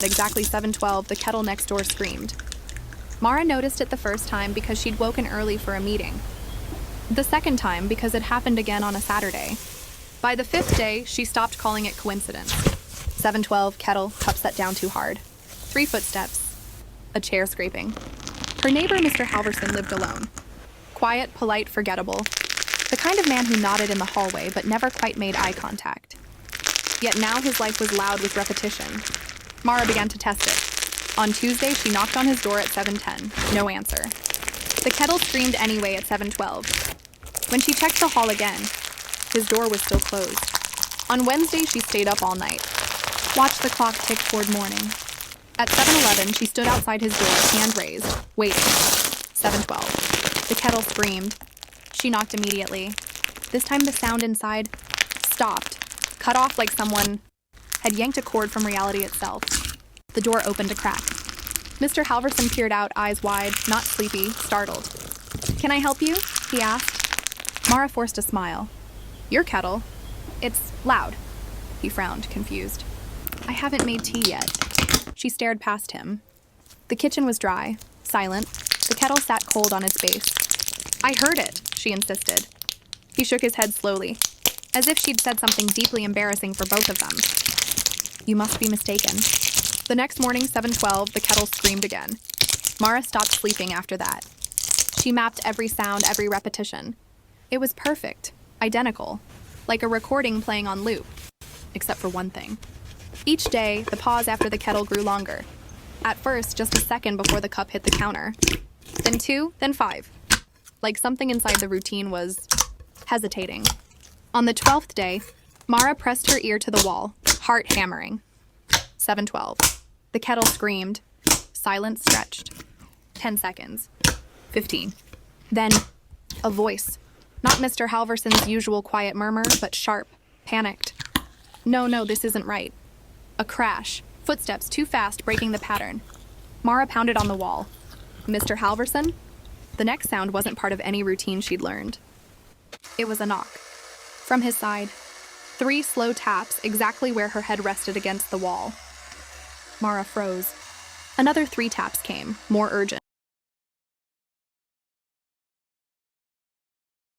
At exactly 7:12, the kettle next door screamed. Mara noticed it the first time because she'd woken early for a meeting. The second time because it happened again on a Saturday. By the fifth day, she stopped calling it coincidence. 7:12, kettle, cup set down too hard. 3 footsteps. A chair scraping. Her neighbor, Mr. Halverson, lived alone. Quiet, polite, forgettable. The kind of man who nodded in the hallway but never quite made eye contact. Yet now his life was loud with repetition. Mara began to test it. On Tuesday, she knocked on his door at 7:10. No answer. The kettle screamed anyway at 7:12. When she checked the hall again, his door was still closed. On Wednesday, she stayed up all night. Watched the clock tick toward morning. At 7:11, she stood outside his door, hand raised, waiting. 7:12. The kettle screamed. She knocked immediately. This time the sound inside stopped, cut off like someone had yanked a cord from reality itself. The door opened a crack. Mr. Halverson peered out, eyes wide, not sleepy, startled. "Can I help you?" he asked. Mara forced a smile. "Your kettle? It's loud." He frowned, confused. "I haven't made tea yet." She stared past him. The kitchen was dry, silent. The kettle sat cold on its base. "I heard it," she insisted. He shook his head slowly, as if she'd said something deeply embarrassing for both of them. "You must be mistaken." The next morning, 7:12, the kettle screamed again. Mara stopped sleeping after that. She mapped every sound, every repetition. It was perfect, identical, like a recording playing on loop, except for one thing. Each day, the pause after the kettle grew longer. At first, just a second before the cup hit the counter. Then 2, then 5. Like something inside the routine was hesitating. On the 12th day, Mara pressed her ear to the wall, heart hammering. 7:12. The kettle screamed. Silence stretched. 10 seconds. 15. Then, a voice. Not Mr. Halverson's usual quiet murmur, but sharp, panicked. No, this isn't right. A crash. Footsteps too fast, breaking the pattern. Mara pounded on the wall. Mr. Halverson? The next sound wasn't part of any routine she'd learned. It was a knock. From his side. 3 slow taps, exactly where her head rested against the wall. Mara froze. Another 3 taps came, more urgent.